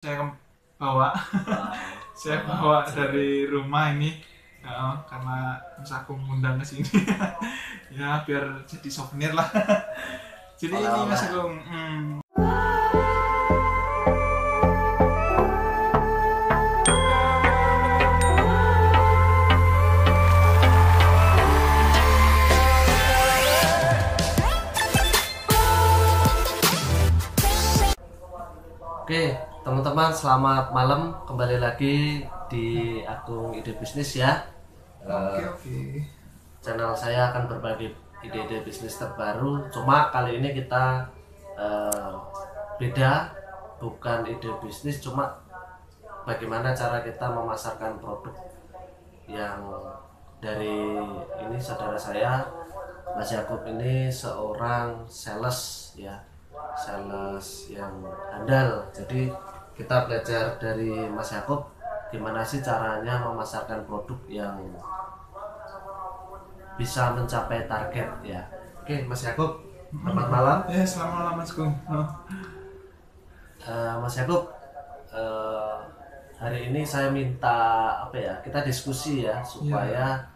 Saya bawa saya bawa dari rumah ini karena Mas Agung ngundang ke sini. Ya biar jadi souvenir lah. Jadi ini Mas Agung Oke, teman-teman, selamat malam. Kembali lagi di Agung Ide Bisnis ya. Oke. Channel saya akan berbagi ide-ide bisnis terbaru. Cuma kali ini kita beda, bukan ide bisnis, cuma bagaimana cara kita memasarkan produk yang dari ini saudara saya, Mas Yakub ini seorang sales ya, sales yang handal. Jadi kita belajar dari Mas Yakub gimana sih caranya memasarkan produk yang bisa mencapai target ya. Oke, Mas Yakub, selamat malam. Ya, selamat malam Mas Agung. Mas Yakub, hari ini saya minta apa ya, kita diskusi ya supaya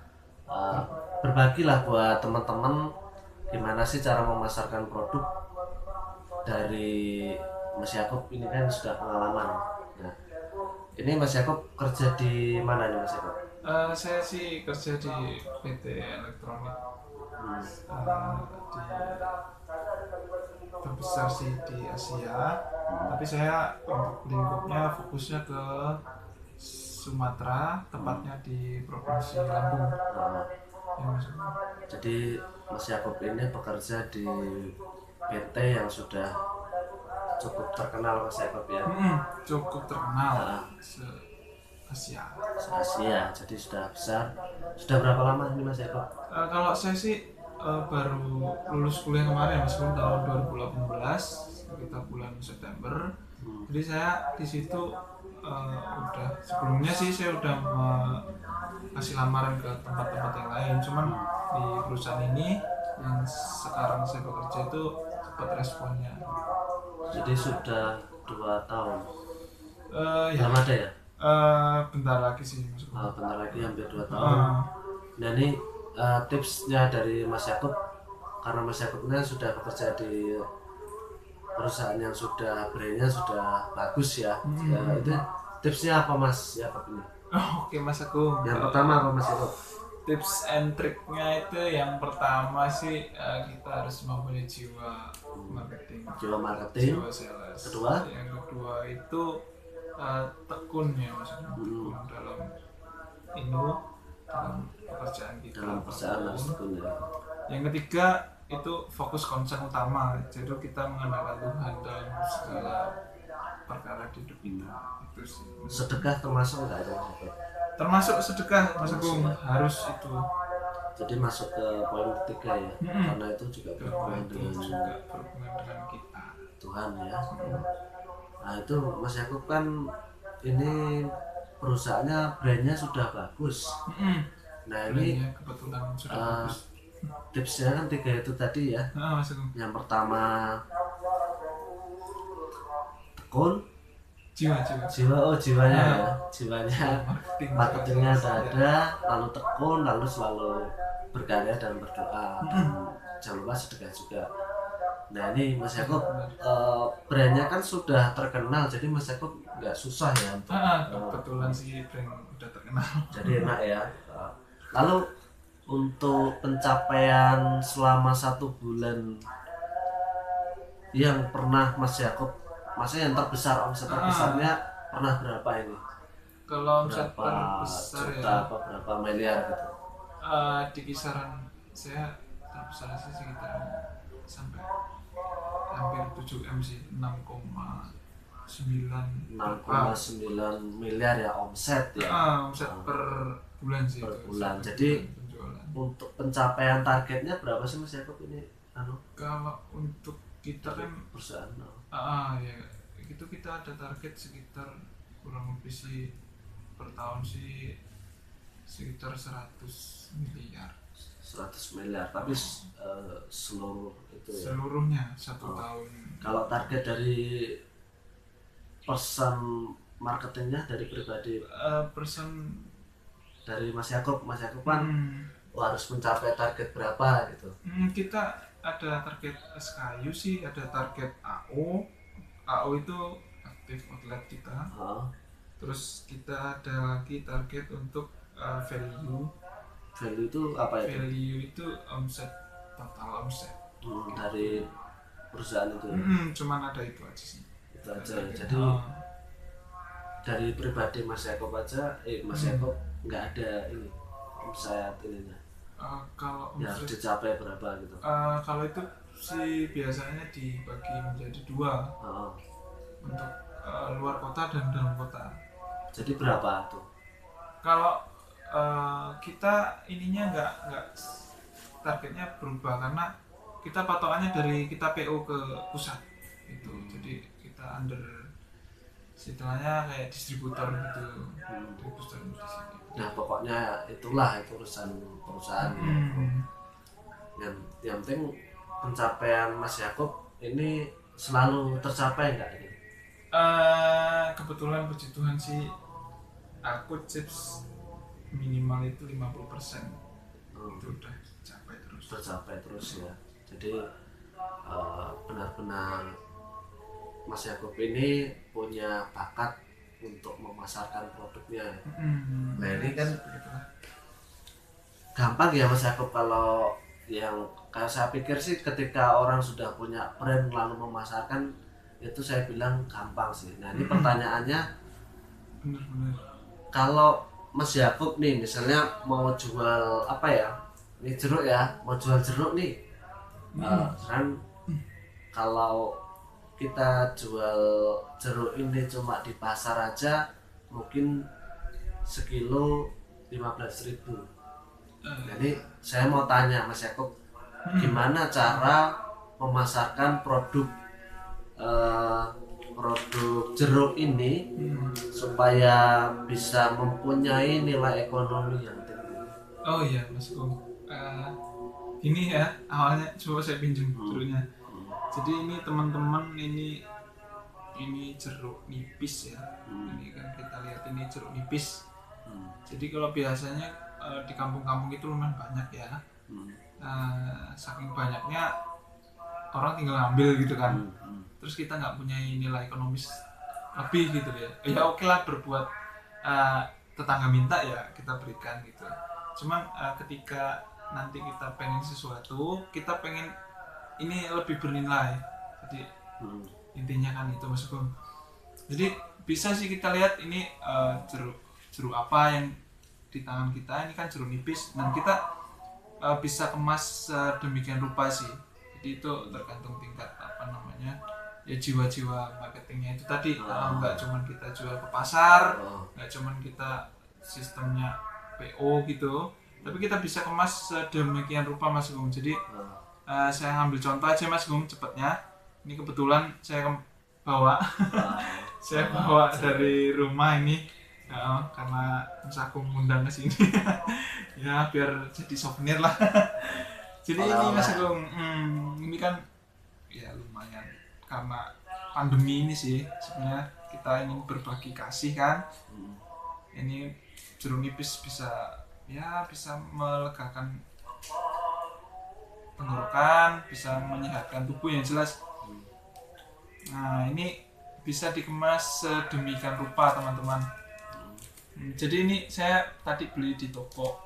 berbagilah buat teman-teman gimana sih cara memasarkan produk dari Mas Yakub ini kan sudah pengalaman. Nah, ini Mas Yakub kerja di mana nih Mas Yakub? Saya sih kerja di PT Elektronik, di terbesar sih di Asia. Tapi saya untuk lingkupnya fokusnya ke Sumatera, tepatnya di Provinsi Lampung. Nah, Ya, Mas. jadi Mas Yakub ini bekerja di PT yang sudah cukup terkenal Mas Yakub ya. Cukup terkenal se-Asia. Asia, jadi sudah besar. Sudah berapa lama ini Mas Eko? Kalau saya sih baru lulus kuliah kemarin Mas, tahun 2018 sekitar bulan September. Jadi saya di situ udah sebelumnya sih saya udah kasih lamaran ke tempat-tempat yang lain. Cuman di perusahaan ini yang sekarang saya bekerja itu cepat responnya. Jadi sudah 2 tahun. Ya, Belum ada ya? bentar lagi sih Mas. Bentar lagi hampir 2 tahun. Nah ini tipsnya dari Mas Yakub, karena Mas Yakubnya sudah bekerja di perusahaan yang sudah brandnya sudah bagus ya. Itu tipsnya apa Mas Yakub ini? Oke Mas Agung. Yang pertama apa Mas Yakub? Tips and triknya itu yang pertama sih kita harus mempunyai jiwa marketing, Jiwa marketing. jiwa sales. Kedua? Yang kedua itu tekun ya Mas, tekun dalam pekerjaan kita. Dalam perusahaan harus tekun ya. Yang ketiga itu fokus concern utama, jadi kita mengandalkan Tuhan dalam segala perkara di hidup kita. Itu sih. Sedekah termasuk enggak ada Mas Yakub? Termasuk sedekah Mas Agung, harus itu. Jadi masuk ke poin ketiga ya, karena itu juga berhubungan dengan kita, Tuhan ya. Nah itu Mas Yakub kan ini perusahaannya brandnya sudah bagus. Nah ini kebetulan sudah bagus. Tipsnya kan 3 itu tadi ya. Mas Agung. Yang pertama tekun, jiwanya ya, jiwanya marketingnya ada, lalu tekun, lalu selalu berkarya dan berdoa, dan jangan lupa sedekah juga. Nah ini Mas Yakub brandnya kan sudah terkenal, jadi Mas Yakub nggak susah ya untuk kebetulan sih brand udah terkenal, jadi enak ya. Lalu untuk pencapaian selama 1 bulan yang pernah Mas Yakub, maksudnya yang terbesar, omset terbesarnya pernah berapa ini? Kalau omset Berapa terbesar juta ya apa berapa miliar gitu? di kisaran saya terbesar sih sekitar sampai hampir 7M sih, 6,9 miliar ya omset ya. Omset per bulan sih. Per bulan. Jadi untuk pencapaian targetnya berapa sih Mas Yakub ini? Kalau untuk kita kan perusahaan ya itu kita ada target sekitar kurang lebih sih per tahun sih sekitar 100 miliar. 100 miliar, tapi seluruh itu ya? Seluruhnya 1 tahun. Kalau target dari pesan marketingnya dari pribadi Person dari Mas Yakub kan harus mencapai target berapa gitu. Kita ada target SKU sih, ada target AO itu aktif outlet kita. Terus kita ada lagi target untuk value itu apa itu? Value itu total omset dari perusahaan itu. Cuman ada itu aja sih. Itu aja. Jadi dari pribadi Mas Yakub aja, Mas Yakub nggak ada ini omset ininya. Kalau ya harus dicapai berapa gitu. Kalau itu sih biasanya dibagi menjadi 2 untuk luar kota dan dalam kota. Jadi berapa tuh? Kalau kita ininya nggak targetnya berubah karena kita patokannya dari kita PO ke pusat itu. Jadi kita under istilahnya kayak distributor gitu. Distributor di sini. Nah pokoknya itulah itu urusan perusahaan. Yang penting pencapaian Mas Yakub ini selalu tercapai nggak ini? Kebetulan puji Tuhan sih aku chips minimal itu 50% itu udah tercapai terus ya. Jadi benar-benar Mas Yakub ini punya bakat untuk memasarkan produknya. Nah ini kan gampang ya Mas Yakub, kalau saya pikir sih ketika orang sudah punya brand lalu memasarkan itu saya bilang gampang sih. Nah ini pertanyaannya, kalau Mas Yakub nih misalnya mau jual apa ya, ini jeruk ya, mau jual jeruk nih, kan kalau kita jual jeruk ini cuma di pasar aja mungkin sekilo 15.000. Jadi saya mau tanya Mas Yakub, gimana cara memasarkan produk jeruk ini supaya bisa mempunyai nilai ekonomi yang tinggi? Oh iya Mas Bung, ini ya awalnya coba saya pinjam jeruknya. Jadi ini teman-teman, ini jeruk nipis ya. Ini kan kita lihat ini jeruk nipis. Jadi kalau biasanya di kampung-kampung itu lumayan banyak ya. Saking banyaknya orang tinggal ngambil gitu kan. Terus kita nggak punya nilai ekonomis lebih gitu ya. Ya oke lah, berbuat tetangga minta ya kita berikan gitu. Cuman ketika nanti kita pengen sesuatu, kita pengen ini lebih bernilai. Jadi intinya kan itu Mas Bung. Jadi bisa sih kita lihat ini jeruk apa yang di tangan kita, ini kan jeruk nipis, dan kita bisa kemas demikian rupa sih. Jadi itu tergantung tingkat ya jiwa-jiwa marketingnya itu tadi. Nggak cuma kita jual ke pasar, nggak cuma kita sistemnya PO gitu, tapi kita bisa kemas sedemikian rupa Mas Bung. Jadi saya ambil contoh aja Mas Bung cepatnya. Ini kebetulan saya bawa saya bawa dari rumah ini karena Mas Agung ngundang ke sini. Ya biar jadi souvenir lah. Jadi ini Mas Agung, ini kan ya lumayan karena pandemi ini sih sebenarnya kita ingin berbagi kasih kan. Ini jeruk nipis bisa melegakan tenggorokan, bisa menyehatkan tubuh yang jelas. Nah ini bisa dikemas sedemikian rupa teman-teman. Jadi ini saya tadi beli di toko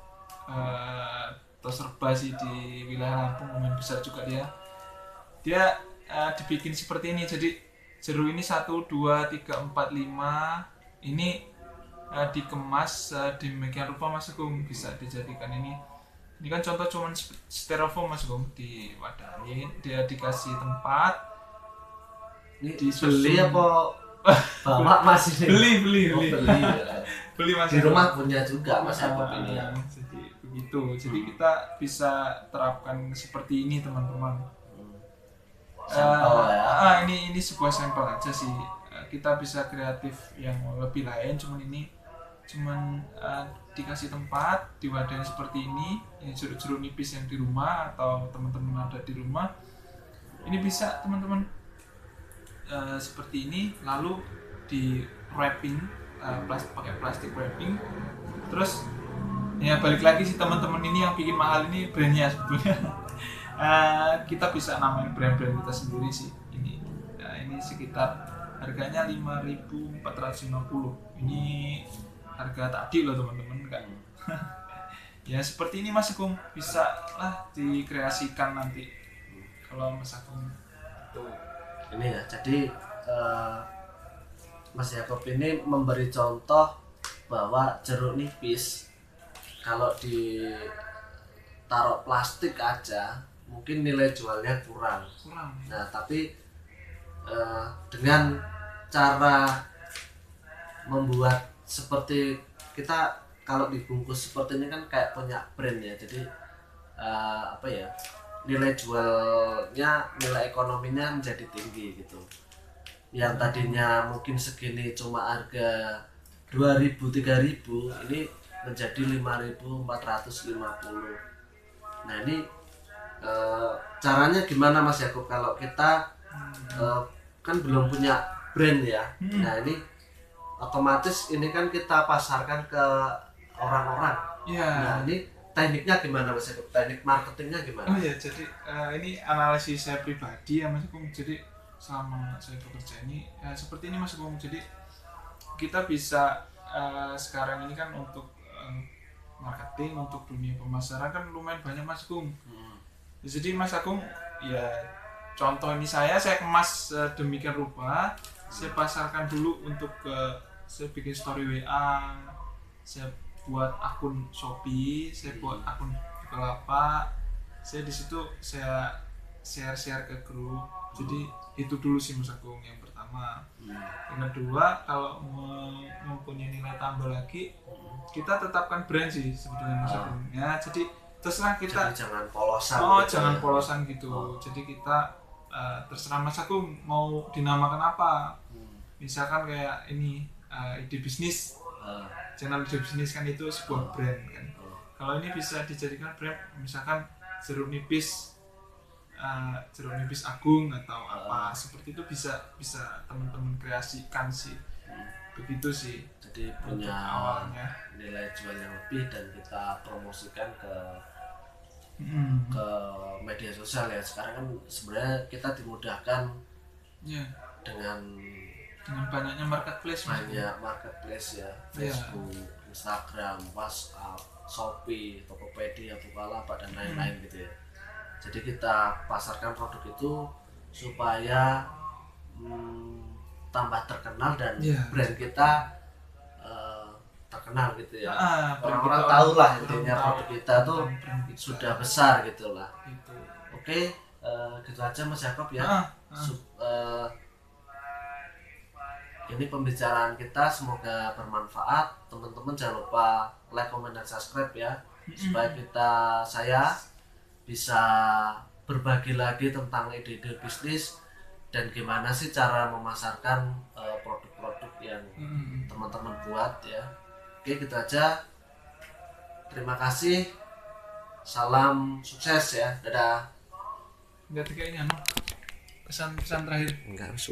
serba sih di wilayah Lampung, lumayan besar juga dia dibikin seperti ini. Jadi jeruk ini 1, 2, 3, 4, 5 ini dikemas demikian rupa Mas Agung. Bisa dijadikan ini kan contoh cuman styrofoam Mas Agung, di wadah ini dia dikasih tempat. Ini beli apa bawa Mas ini? Beli Mas. Di rumah punya juga Mas Yakub ini ya. Jadi begitu. Jadi kita bisa terapkan seperti ini teman-teman. Sampel ya. Ini sebuah sampel aja sih. Kita bisa kreatif yang lebih lain, cuman dikasih tempat di wadah seperti ini, yang jeruk-jeruk nipis yang di rumah atau teman-teman ada di rumah. Ini bisa teman-teman seperti ini, lalu di wrapping, pakai plastik wrapping. Terus ya balik lagi sih teman-teman ini yang bikin mahal ini brandnya sebetulnya. Kita bisa namain brand-brand kita sendiri sih ini. Ini sekitar harganya 5.450. Ini harga tadi loh teman-teman kan. Ya seperti ini Mas Agung, bisa lah dikreasikan nanti kalau Mas Agung itu. Ini ya, jadi Mas Yakob ini memberi contoh bahwa jeruk nipis kalau ditaruh plastik aja mungkin nilai jualnya kurang. Nah tapi dengan cara membuat seperti kita kalau dibungkus seperti ini kan kayak punya brand ya, jadi apa ya, nilai jualnya, nilai ekonominya menjadi tinggi gitu. Yang tadinya mungkin segini cuma harga 2.000 3.000 ini menjadi 5.450. Nah ini caranya gimana Mas Yakob kalau kita kan belum punya brand ya. Nah ini otomatis ini kan kita pasarkan ke orang-orang. Nah ini tekniknya gimana Mas Yakob? Teknik marketingnya gimana? Oh ya, jadi ini analisis saya pribadi ya Mas Agung. Jadi selama saya bekerja ini seperti ini Mas Agung. Jadi kita bisa sekarang ini kan untuk marketing, untuk dunia pemasaran kan lumayan banyak Mas Agung. Jadi Mas Agung ya, contoh ini saya kemas demikian rupa, saya pasarkan dulu untuk saya bikin story WA, saya buat akun Shopee, saya buat akun Bukalapak, saya di situ saya share ke grup. Jadi itu dulu sih Mas Agung yang pertama. Yang kedua, kalau mempunyai nilai tambah lagi, kita tetapkan brand sih sebetulnya Mas Agung. Ya, jadi terserah kita. Jadi jangan polosan. Jangan polosan gitu. Jadi kita terserah Mas Agung mau dinamakan apa. Misalkan kayak ini ide bisnis. Channel ide bisnis kan itu sebuah brand kan. Kalau ini bisa dijadikan brand, misalkan jeruk nipis Agung atau apa seperti itu, bisa teman-teman kreasikan sih. Begitu sih. Jadi punya awalnya nilai jual yang lebih dan kita promosikan ke media sosial ya. Sekarang kan sebenarnya kita dimudahkan dengan banyaknya marketplace. Marketplace ya, Facebook, Instagram, WhatsApp, Shopee, Tokopedia, Bukalapak dan lain-lain gitu ya. Jadi kita pasarkan produk itu supaya tambah terkenal dan brand kita terkenal gitu ya. Orang-orang tahu lah intinya produk kita tuh sudah besar gitu lah. Oke, gitu aja Mas Yakob ya. Ini pembicaraan kita semoga bermanfaat. Teman-teman jangan lupa like, comment, dan subscribe ya, supaya saya bisa berbagi lagi tentang ide-ide bisnis dan gimana sih cara memasarkan produk-produk yang teman-teman buat ya. Oke, gitu aja. Terima kasih. Salam sukses ya. Dadah. Enggak, kayaknya pesan-pesan terakhir. Enggak harus